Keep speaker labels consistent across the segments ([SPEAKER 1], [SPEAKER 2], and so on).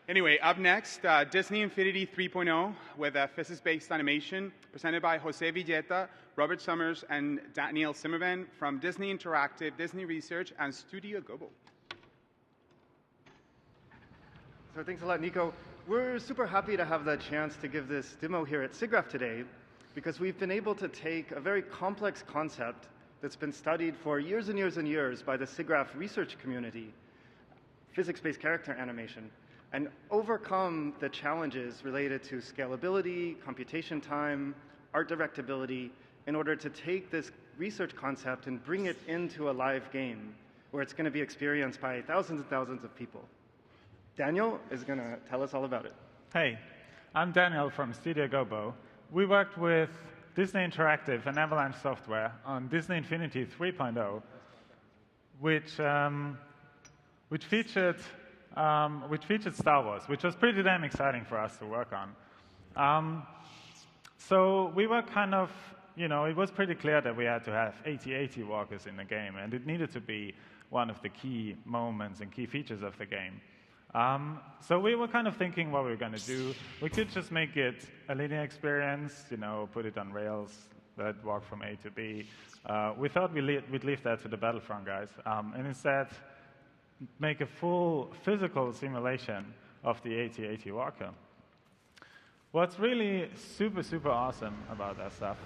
[SPEAKER 1] Anyway, up next, Disney Infinity 3.0 with a physics-based animation presented by Jose Villeta, Robert Summers, and Daniel Zimmerman from Disney Interactive, Disney Research, and Studio Gobo.
[SPEAKER 2] So thanks a lot, Nico. We're super happy to have the chance to give this demo here at SIGGRAPH today because we've been able to take a very complex concept that's been studied for years and years and years by the SIGGRAPH research community, physics-based character animation, and overcome the challenges related to scalability, computation time, art directability, in order to take this research concept and bring it into a live game where it's going to be experienced by thousands and thousands of people. Daniel is going to tell us all about it.
[SPEAKER 3] Hey, I'm Daniel from Studio Gobo. We worked with Disney Interactive and Avalanche Software on Disney Infinity 3.0, which featured Star Wars, which was pretty damn exciting for us to work on. So we were kind of, it was pretty clear that we had to have AT-AT walkers in the game, and it needed to be one of the key moments and key features of the game. So we were kind of thinking what we were going to do. We could just make it a linear experience, put it on rails, let it walk from A to B. We thought we'd leave that to the Battlefront guys, and instead make a full physical simulation of the AT-AT walker. What's really super, super awesome about that stuff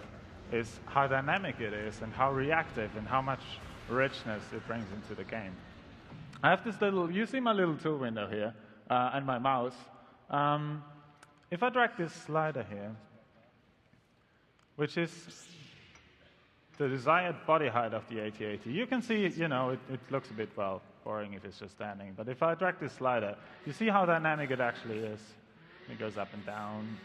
[SPEAKER 3] is how dynamic it is and how reactive and how much richness it brings into the game. I have this you see my little tool window here and my mouse. If I drag this slider here, which is the desired body height of the AT-AT, you can see, it looks a bit, boring if it's just standing. But if I drag this slider, you see how dynamic it actually is. It goes up and down.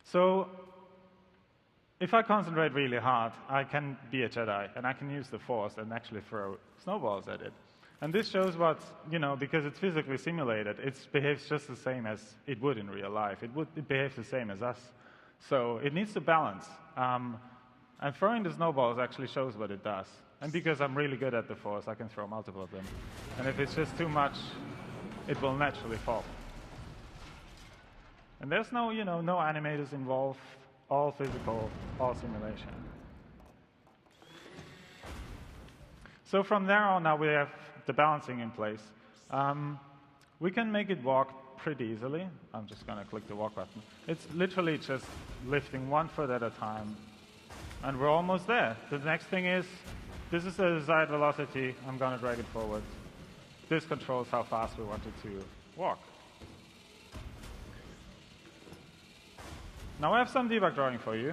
[SPEAKER 3] So if I concentrate really hard, I can be a Jedi, and I can use the Force and actually throw snowballs at it. And this shows because it's physically simulated, it behaves just the same as it would in real life. It behaves the same as us. So it needs to balance. And throwing the snowballs actually shows what it does. And because I'm really good at the Force, I can throw multiple of them. And if it's just too much, it will naturally fall. And there's no animators involved, all physical, all simulation. So from there on, now we have the balancing in place. We can make it walk pretty easily. I'm just going to click the walk button. It's literally just lifting one foot at a time. And we're almost there. The next thing is, this is the desired velocity. I'm going to drag it forward. This controls how fast we want it to walk. Now I have some debug drawing for you.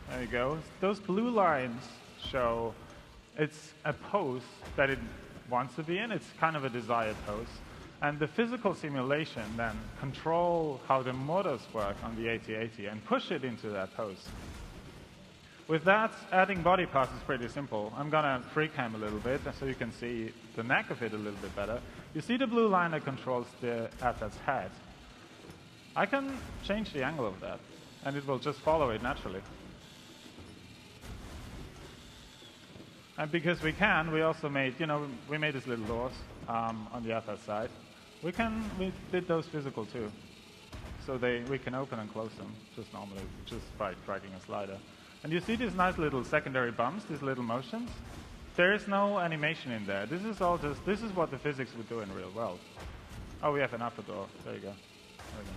[SPEAKER 3] There you go. Those blue lines show it's a pose that it wants to be in. It's kind of a desired pose. And the physical simulation then control how the motors work on the AT-AT and push it into that pose. With that, adding body parts is pretty simple. I'm going to freecam a little bit so you can see the neck of it a little bit better. You see the blue line that controls the AT-AT's head. I can change the angle of that, and it will just follow it naturally. And because we can, we also made, we made these little doors on the AT-AT side. We did those physical too. So we can open and close them just normally, just by dragging a slider. And you see these nice little secondary bumps, these little motions? There is no animation in there. This is what the physics would do in real world. Oh, we have an upper door. There you go. There we go.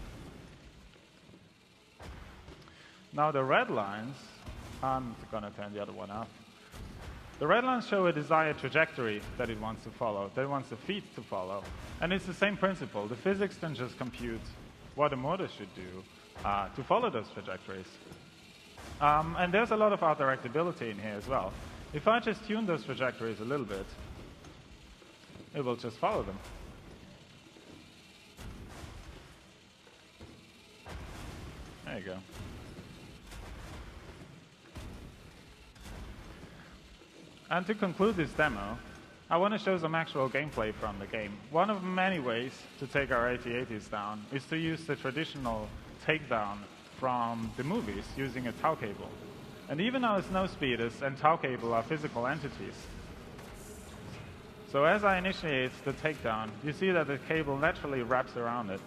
[SPEAKER 3] Now the red lines, I'm going to turn the other one off. The red lines show a desired trajectory that it wants to follow, that it wants the feet to follow. And it's the same principle. The physics then just compute what a motor should do to follow those trajectories. And there's a lot of art directability in here as well. If I just tune those trajectories a little bit, it will just follow them. There you go. And to conclude this demo, I want to show some actual gameplay from the game. One of many ways to take our AT-ATs down is to use the traditional takedown from the movies using a tow cable. And even our snow speeders and tow cable are physical entities. So as I initiate the takedown, you see that the cable naturally wraps around it.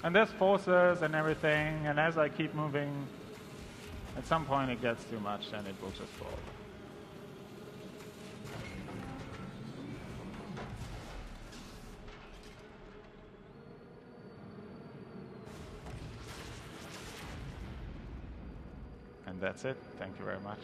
[SPEAKER 3] And there's forces and everything, and as I keep moving, at some point it gets too much and it will just fall. And that's it. Thank you very much.